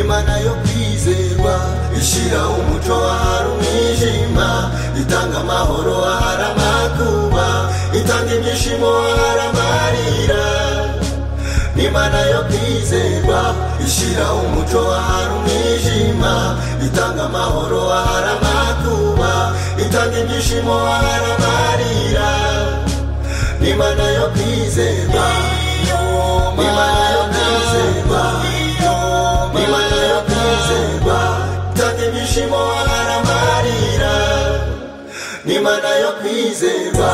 Imana yo kwizerwa ishira umuco ahari umwijima, itanga amahoro ahari amakuba, itanga ibyishimo ahari amarira. Imana yo kwizerwa ishira umuco ahari umwijima, itanga amahoro ahari amakuba, itanga ibyishimo ahari amarira. Imana yo kwizerwa, Imana yo kwizerwa, Imana yo kwizerwa, itanga ibyishimo ahari amarira. Imana yo kwizerwa.